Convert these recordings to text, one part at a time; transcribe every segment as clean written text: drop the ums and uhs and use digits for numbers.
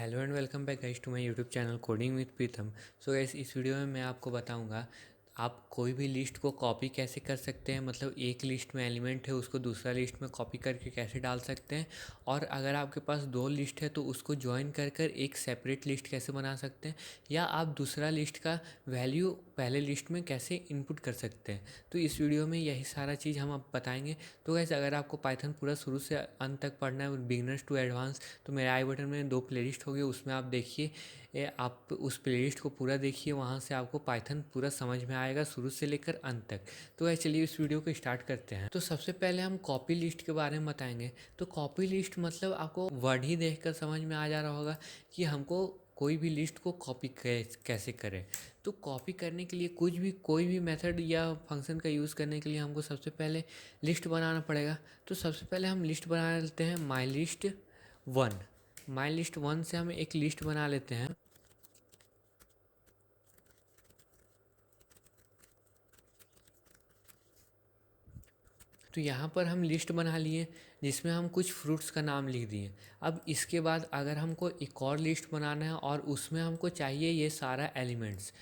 Hello and welcome back guys to my YouTube channel coding with Pritam. So guys, इस वीडियो में मैं आपको बताऊंगा आप कोई भी लिस्ट को कॉपी कैसे कर सकते हैं। मतलब एक लिस्ट में एलिमेंट है उसको दूसरा लिस्ट में कॉपी करके कैसे डाल सकते हैं, और अगर आपके पास दो लिस्ट है तो उसको ज्वाइन कर कर एक सेपरेट लिस्ट कैसे बना सकते हैं, या आप दूसरा लिस्ट का वैल्यू पहले लिस्ट में कैसे इनपुट कर सकते हैं। तो इस वीडियो में यही सारा चीज़ हम आप बताएंगे। तो गाइस, अगर आपको पाइथन पूरा शुरू से अंत तक पढ़ना है, बिगिनर्स टू एडवांस, तो मेरे आई बटन में 2 प्लेलिस्ट होगी, उसमें आप देखिए। आप उस प्लेलिस्ट को पूरा देखिए, वहाँ से आपको पाइथन पूरा समझ में आएगा शुरू से लेकर अंत तक। तो गाइस, चलिए इस वीडियो को स्टार्ट करते हैं। तो सबसे पहले हम कॉपी लिस्ट के बारे में बताएंगे। तो कॉपी लिस्ट मतलब आपको वर्ड ही देखकर समझ में आ जा रहा होगा कि हमको कोई भी लिस्ट को कॉपी कैसे करें। तो कॉपी करने के लिए कोई भी मेथड या फंक्शन का यूज़ करने के लिए हमको सबसे पहले लिस्ट बनाना पड़ेगा। तो सबसे पहले हम लिस्ट बना लेते हैं माई लिस्ट वन से हम एक लिस्ट बना लेते हैं। तो यहाँ पर हम लिस्ट बना लिए जिसमें हम कुछ फ्रूट्स का नाम लिख दिए। अब इसके बाद अगर हमको एक और लिस्ट बनाना है और उसमें हमको चाहिए ये सारा एलिमेंट्स,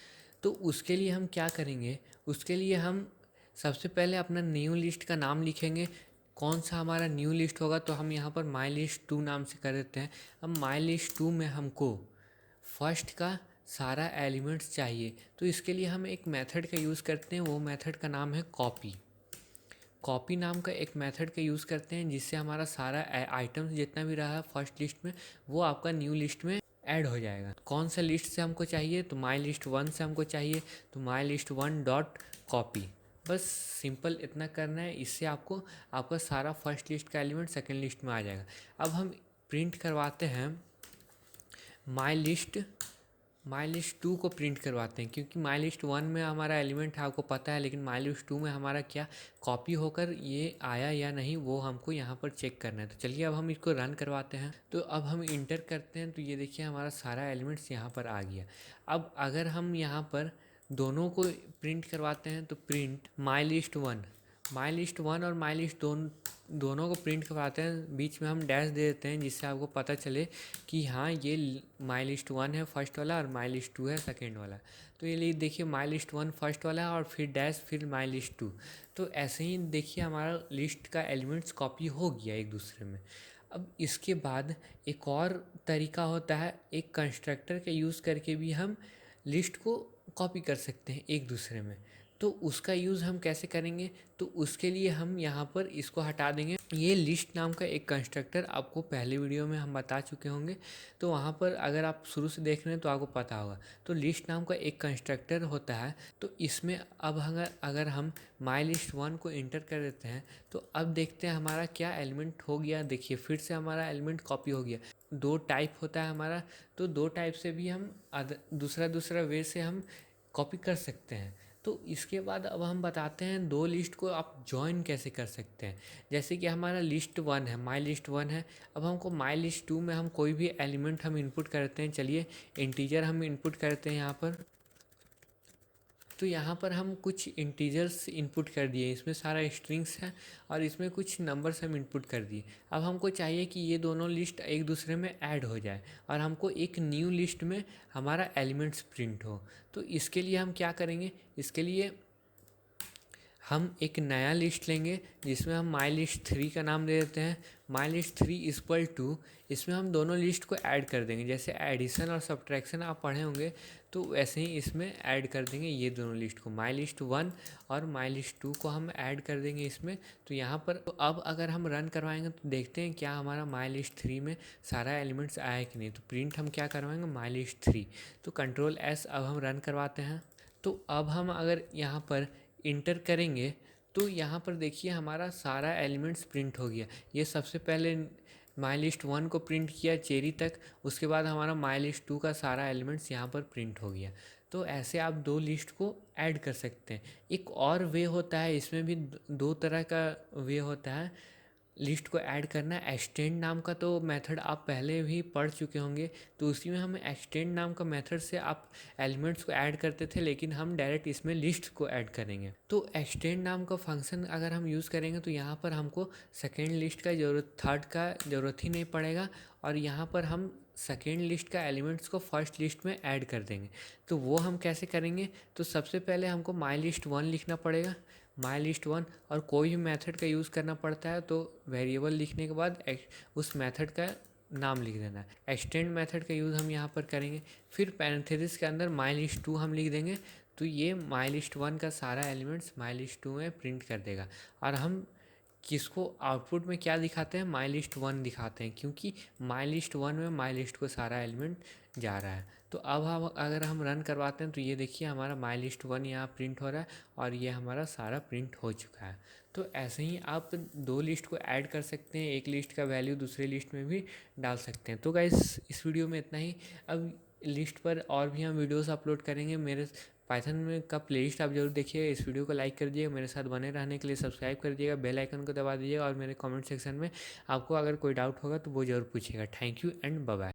तो उसके लिए हम क्या करेंगे। उसके लिए हम सबसे पहले अपना न्यू लिस्ट का नाम लिखेंगे। कौन सा हमारा न्यू लिस्ट होगा, तो हम यहाँ पर माई लिस्ट टू नाम से कर देते हैं। अब माई लिस्ट टू में हमको फर्स्ट का सारा एलिमेंट्स चाहिए, तो इसके लिए हम एक मेथड का यूज़ करते हैं। वो मेथड का नाम है कॉपी। कॉपी नाम का एक मेथड का यूज़ करते हैं जिससे हमारा सारा आइटम्स जितना भी रहा है फर्स्ट लिस्ट में, वो आपका न्यू लिस्ट में ऐड हो जाएगा। कौन सा लिस्ट से हमको चाहिए, तो माई लिस्ट वन से हमको चाहिए, तो my list one dot copy. बस सिंपल इतना करना है, इससे आपको आपका सारा फर्स्ट लिस्ट का एलिमेंट सेकेंड लिस्ट में आ जाएगा। अब हम प्रिंट करवाते हैं माई लिस्ट टू को प्रिंट करवाते हैं, क्योंकि माई लिस्ट वन में हमारा एलिमेंट है आपको पता है, लेकिन माई लिस्ट टू में हमारा क्या कॉपी होकर ये आया या नहीं वो हमको यहाँ पर चेक करना है। तो चलिए अब हम इसको रन करवाते हैं। तो अब हम इंटर करते हैं, तो ये देखिए हमारा सारा एलिमेंट्स यहाँ पर आ गया। अब अगर हम यहाँ पर दोनों को प्रिंट करवाते हैं, तो प्रिंट माई लिस्ट वन और माई लिस्ट दोनों को प्रिंट करवाते हैं। बीच में हम डैश दे देते हैं जिससे आपको पता चले कि हाँ ये माई लिस्ट वन है फर्स्ट वाला और माई लिस्ट टू है सेकेंड वाला। तो ये लिए देखिए माई लिस्ट वन फर्स्ट वाला है और फिर डैश फिर माई लिस्ट टू। तो ऐसे ही देखिए हमारा लिस्ट का एलिमेंट्स कॉपी हो गया एक दूसरे में। अब इसके बाद एक और तरीका होता है, एक कंस्ट्रक्टर का यूज़ करके भी हम लिस्ट को कॉपी कर सकते हैं एक दूसरे में। तो उसका यूज़ हम कैसे करेंगे, तो उसके लिए हम यहाँ पर इसको हटा देंगे। ये लिस्ट नाम का एक कंस्ट्रक्टर आपको पहले वीडियो में हम बता चुके होंगे, तो वहाँ पर अगर आप शुरू से देख रहे हैं तो आपको पता होगा। तो लिस्ट नाम का एक कंस्ट्रक्टर होता है, तो इसमें अब अगर हम माई लिस्ट वन को इंटर कर देते हैं, तो अब देखते हैं हमारा क्या एलिमेंट हो गया। देखिए फिर से हमारा एलिमेंट कॉपी हो गया। दो टाइप होता है हमारा, तो दो टाइप से भी हम दूसरा वे से हम कॉपी कर सकते हैं। तो इसके बाद अब हम बताते हैं दो लिस्ट को आप जॉइन कैसे कर सकते हैं। जैसे कि हमारा लिस्ट वन है, माई लिस्ट वन है। अब हमको माई लिस्ट टू में हम कोई भी एलिमेंट हम इनपुट करते हैं। चलिए इंटीजर हम इनपुट करते हैं यहाँ पर। तो यहाँ पर हम कुछ इंटीजर्स इनपुट कर दिए, इसमें सारा स्ट्रिंग्स है और इसमें कुछ नंबर्स हम इनपुट कर दिए। अब हमको चाहिए कि ये दोनों लिस्ट एक दूसरे में ऐड हो जाए और हमको एक न्यू लिस्ट में हमारा एलिमेंट्स प्रिंट हो। तो इसके लिए हम क्या करेंगे, इसके लिए हम एक नया लिस्ट लेंगे जिसमें हम माई लिस्ट थ्री का नाम दे देते हैं। My list three equal to, इसमें हम दोनों लिस्ट को ऐड कर देंगे। जैसे एडिशन और सब्ट्रैक्शन आप पढ़े होंगे, तो वैसे ही इसमें ऐड कर देंगे ये दोनों लिस्ट को, माई लिस्ट वन और माई लिस्ट टू को हम ऐड कर देंगे इसमें। तो यहाँ पर तो अब अगर हम रन करवाएंगे तो देखते हैं क्या हमारा माई लिस्ट थ्री में सारा एलिमेंट्स आया कि नहीं। तो प्रिंट हम क्या करवाएंगे, माई लिस्ट थ्री। तो कंट्रोल एस अब हम रन करवाते हैं। तो अब हम अगर यहाँ पर इंटर करेंगे, तो यहाँ पर देखिए हमारा सारा एलिमेंट्स प्रिंट हो गया। ये सबसे पहले माई लिस्ट वन को प्रिंट किया चेरी तक, उसके बाद हमारा माई लिस्ट टू का सारा एलिमेंट्स यहाँ पर प्रिंट हो गया। तो ऐसे आप दो लिस्ट को ऐड कर सकते हैं। एक और वे होता है, इसमें भी दो तरह का वे होता है लिस्ट को ऐड करना। एक्सटेंड नाम का तो मेथड आप पहले भी पढ़ चुके होंगे, तो उसी में हम एक्सटेंड नाम का मेथड से आप एलिमेंट्स को ऐड करते थे, लेकिन हम डायरेक्ट इसमें लिस्ट को ऐड करेंगे। तो एक्सटेंड नाम का फंक्शन अगर हम यूज़ करेंगे तो यहाँ पर हमको सेकेंड लिस्ट का थर्ड का ज़रूरत ही नहीं पड़ेगा, और यहाँ पर हम सेकेंड लिस्ट का एलिमेंट्स को फर्स्ट लिस्ट में ऐड कर देंगे। तो वो हम कैसे करेंगे, तो सबसे पहले हमको माई लिस्ट वन लिखना पड़ेगा, माई लिस्ट वन, और कोई भी मेथड का यूज़ करना पड़ता है तो वेरिएबल लिखने के बाद उस मेथड का नाम लिख देना है। एक्सटेंड मेथड का यूज़ हम यहाँ पर करेंगे, फिर पैरेंथेसिस के अंदर माई लिस्ट टू हम लिख देंगे, तो ये माई लिस्ट वन का सारा एलिमेंट्स माई लिस्ट टू में प्रिंट कर देगा। और हम किसको आउटपुट में क्या दिखाते हैं, माई लिस्ट वन दिखाते हैं, क्योंकि माई लिस्ट वन में माई लिस्ट को सारा एलिमेंट जा रहा है। तो अब हम अगर हम रन करवाते हैं तो ये देखिए हमारा माई लिस्ट वन यहाँ प्रिंट हो रहा है और ये हमारा सारा प्रिंट हो चुका है। तो ऐसे ही आप दो लिस्ट को ऐड कर सकते हैं, एक लिस्ट का वैल्यू दूसरे लिस्ट में भी डाल सकते हैं। तो गाइस इस वीडियो में इतना ही। अब लिस्ट पर और भी हम वीडियोस अपलोड करेंगे। मेरे पाइथन में का प्लेलिस्ट आप जरूर देखिएगा। इस वीडियो को लाइक कर दीजिएगा, मेरे साथ बने रहने के लिए सब्सक्राइब कर दीजिएगा, बेल आइकन को दबा दीजिएगा और मेरे कमेंट सेक्शन में आपको अगर कोई डाउट होगा तो वो ज़रूर पूछिएगा। Thank you and bye bye.